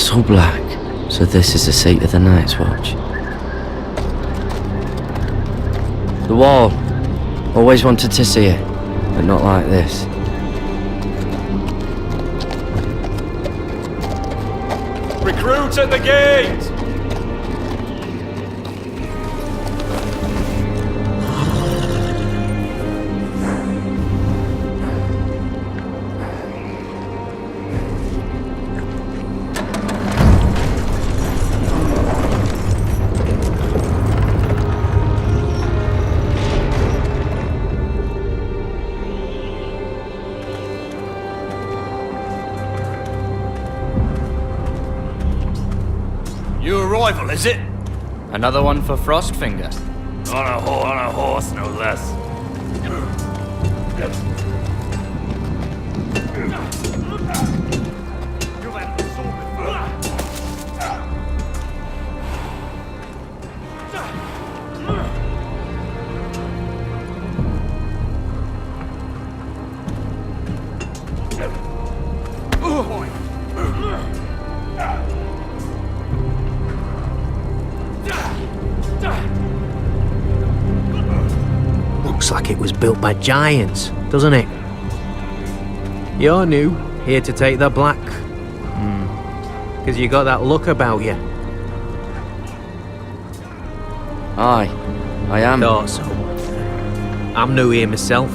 So black. So this is the seat of the Night's Watch. The wall. Always wanted to see it, but not like this. Recruits at the gate! New arrival, is it? Another one for Frostfinger. On a horse, no less. Looks like it was built by giants, doesn't it? You're new, here to take the black. Because you got that look about you. Aye, I am. Thought so. I'm new here myself.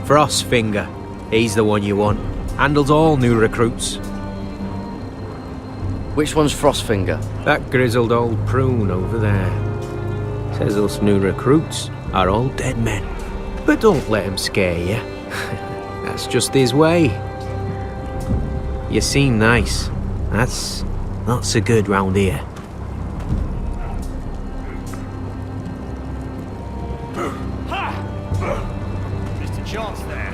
Frostfinger, he's the one you want. Handles all new recruits. Which one's Frostfinger? That grizzled old prune over there. Says us new recruits are all dead men. But don't let him scare you. That's just his way. You seem nice. That's not so good round here. Missed a chance there.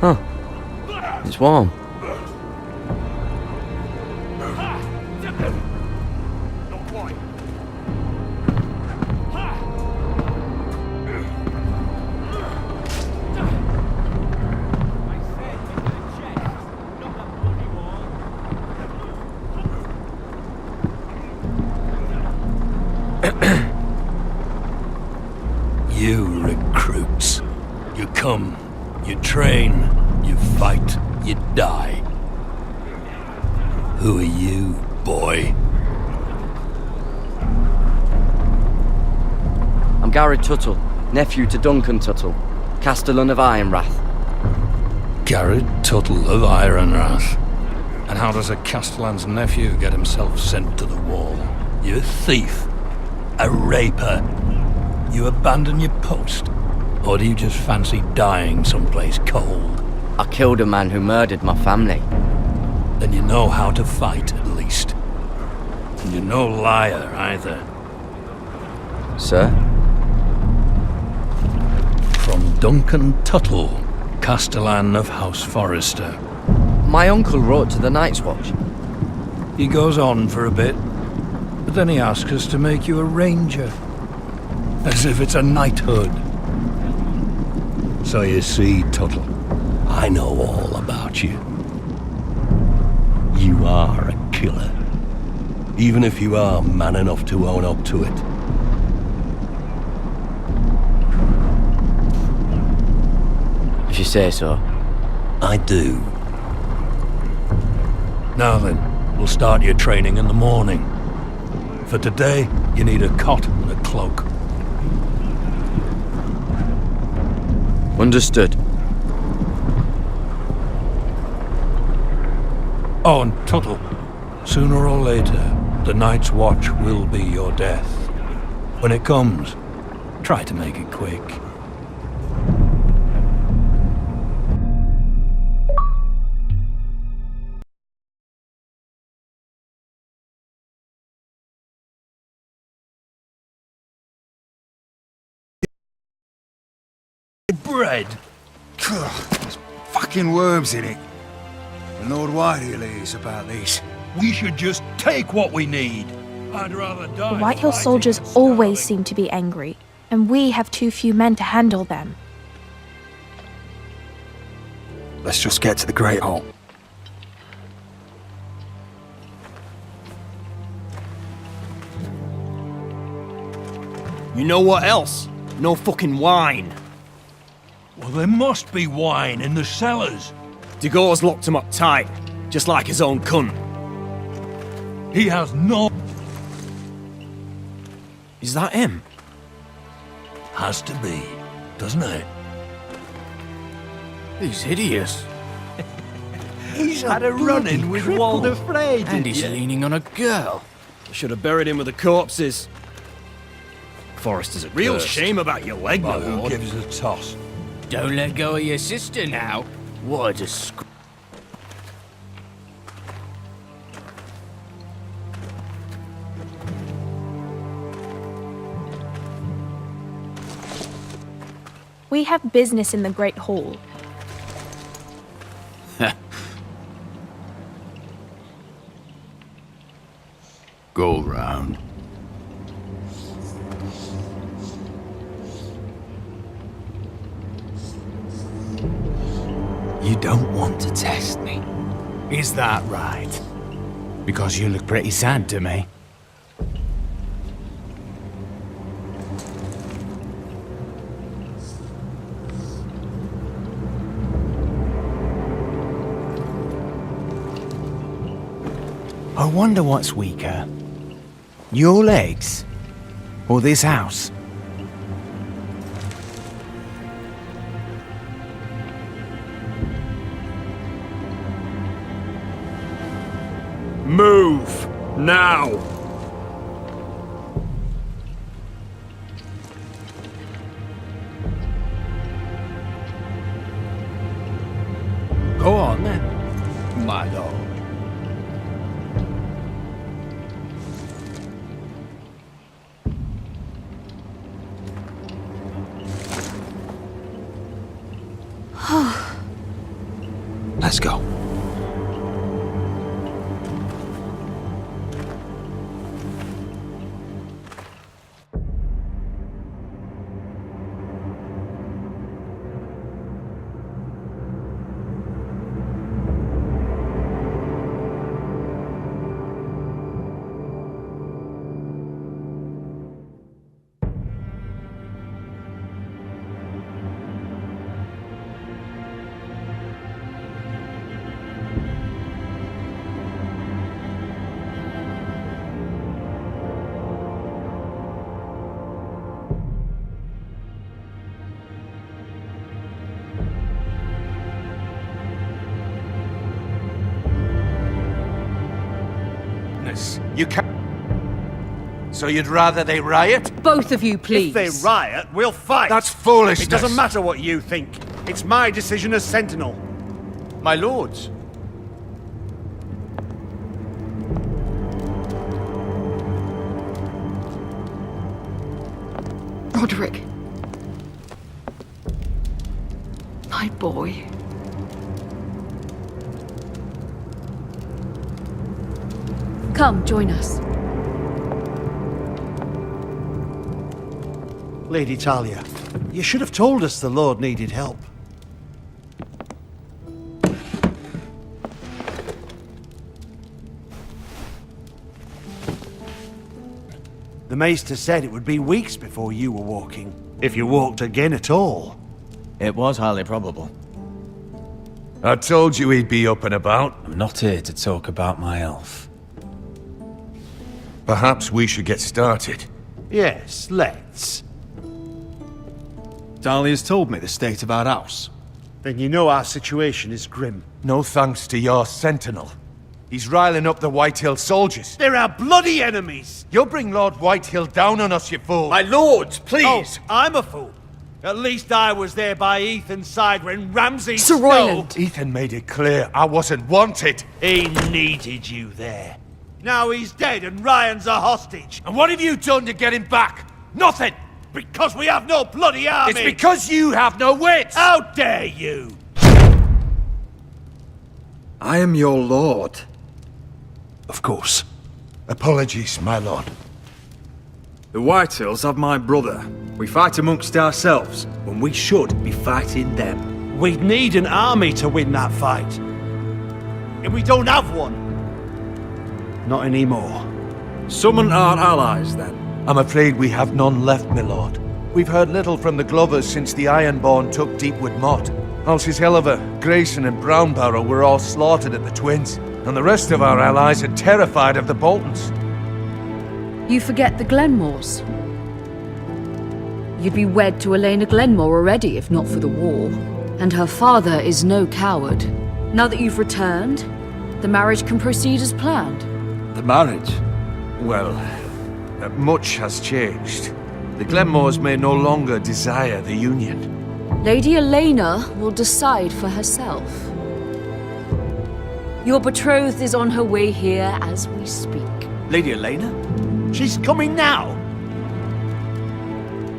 Huh. It's warm. Not quite. You recruits. You come, you train, you fight, you die. Who are you, boy? I'm Gared Tuttle, nephew to Duncan Tuttle, Castellan of Ironrath. Gared Tuttle of Ironrath. And how does a Castellan's nephew get himself sent to the wall? You a thief? A raper? You abandon your post? Or do you just fancy dying someplace cold? I killed a man who murdered my family. Then you know how to fight, at least. And you're no liar, either. Sir? From Duncan Tuttle, Castellan of House Forrester. My uncle wrote to the Night's Watch. He goes on for a bit, but then he asks us to make you a ranger. As if it's a knighthood. So you see, Tuttle, I know all about you. You are a killer. Even if you are man enough to own up to it. If you say so. I do. Now then, we'll start your training in the morning. For today, you need a cot and a cloak. Understood. Oh, and Tuttle, sooner or later, the Night's Watch will be your death. When it comes, try to make it quick. Bread? There's fucking worms in it. And Lord Whitehill is about this. We should just take what we need. I'd rather die. The Whitehill fighting soldiers than always starving. seem to be angry, and we have too few men to handle them. Let's just get to the Great Hall. You know what else? No fucking wine. Well, there must be wine in the cellars. Degor's locked him up tight, just like his own cunt. He has no... Is that him? Has to be, doesn't it? He's hideous. He's had a run-in with Walder Frey, And he's leaning on a girl. I should have buried him with the corpses. Forrester's a real Cursed. shame about your leg, my Well, who lord. gives a toss? Don't let go of your sister now. What a disgrace. We have business in the Great Hall. Go round. You don't want to test me. Is that right? Because you look pretty sad to me. I wonder what's weaker. Your legs? Or this house? Move! Now! Go on then, my lord. Let's go. You can't. So you'd rather they riot? Both of you, please. If they riot, we'll fight. That's foolishness. It doesn't matter what you think. It's my decision as Sentinel. My lords. Roderick. My boy. Come, join us. Lady Talia, you should have told us the Lord needed help. The Maester said it would be weeks before you were walking, if you walked again at all. It was highly probable. I told you he'd be up and about. I'm not here to talk about my elf. Perhaps we should get started. Yes, let's. Dahlia's told me the state of our house. Then you know our situation is grim. No thanks to your sentinel. He's riling up the Whitehill soldiers. They're our bloody enemies! You'll bring Lord Whitehill down on us, you fool! My lords, please! Oh, I'm a fool. At least I was there by Ethan's side when Ramsay Sir Snow... Royland. Ethan made it clear I wasn't wanted. He needed you there. Now he's dead and Ryan's a hostage. And what have you done to get him back? Nothing! Because we have no bloody army! It's because you have no wits! How dare you! I am your lord. Of course. Apologies, my lord. The Whitehills have my brother. We fight amongst ourselves when we should be fighting them. We'd need an army to win that fight. And we don't have one. Not anymore. Summon our allies, then. I'm afraid we have none left, my lord. We've heard little from the Glovers since the Ironborn took Deepwood Motte. Alces Helliver, Grayson and Brownbarrow were all slaughtered at the Twins, and the rest of our allies are terrified of the Boltons. You forget the Glenmores. You'd be wed to Elena Glenmore already if not for the war. And her father is no coward. Now that you've returned, the marriage can proceed as planned. The marriage? Well, much has changed. The Glenmores may no longer desire the union. Lady Elena will decide for herself. Your betrothed is on her way here as we speak. Lady Elena? She's coming now!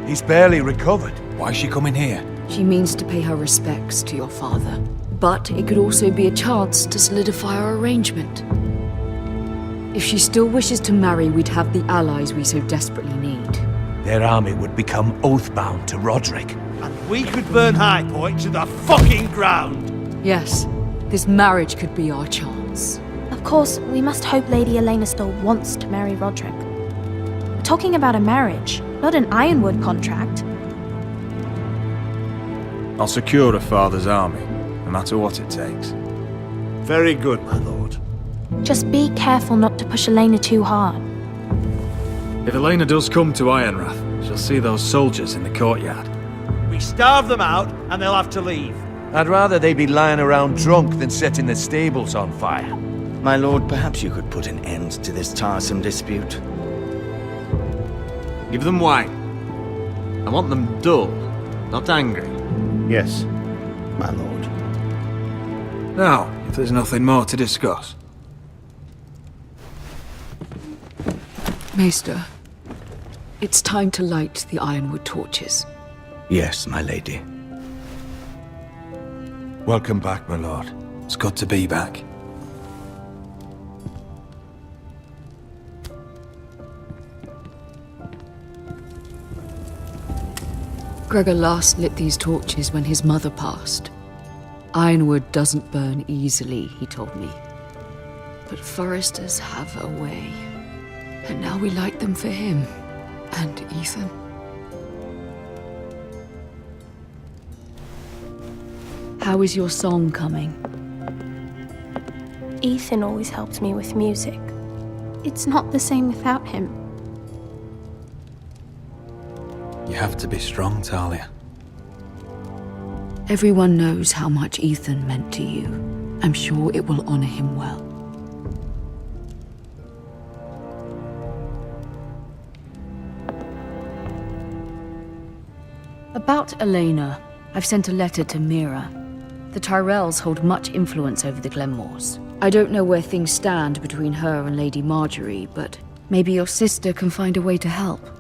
He's barely recovered. Why is she coming here? She means to pay her respects to your father. But it could also be a chance to solidify our arrangement. If she still wishes to marry, we'd have the allies we so desperately need. Their army would become oathbound to Roderick. And we could burn High Point to the fucking ground! Yes, this marriage could be our chance. Of course, we must hope Lady Elena still wants to marry Roderick. We're talking about a marriage, not an Ironwood contract. I'll secure her father's army, no matter what it takes. Very good, my lord. Just be careful not to push Elena too hard. If Elena does come to Ironrath, she'll see those soldiers in the courtyard. We starve them out, and they'll have to leave. I'd rather they be lying around drunk than setting the stables on fire. My lord, perhaps you could put an end to this tiresome dispute. Give them wine. I want them dull, not angry. Yes, my lord. Now, if there's nothing more to discuss. Maester, it's time to light the Ironwood torches. Yes, my lady. Welcome back, my lord. It's good to be back. Gregor last lit these torches when his mother passed. Ironwood doesn't burn easily, he told me. But foresters have a way. And now we light them for him. And Ethan. How is your song coming? Ethan always helps me with music. It's not the same without him. You have to be strong, Talia. Everyone knows how much Ethan meant to you. I'm sure it will honor him well. About Elena, I've sent a letter to Mira. The Tyrells hold much influence over the Glenmores. I don't know where things stand between her and Lady Marjorie, but maybe your sister can find a way to help.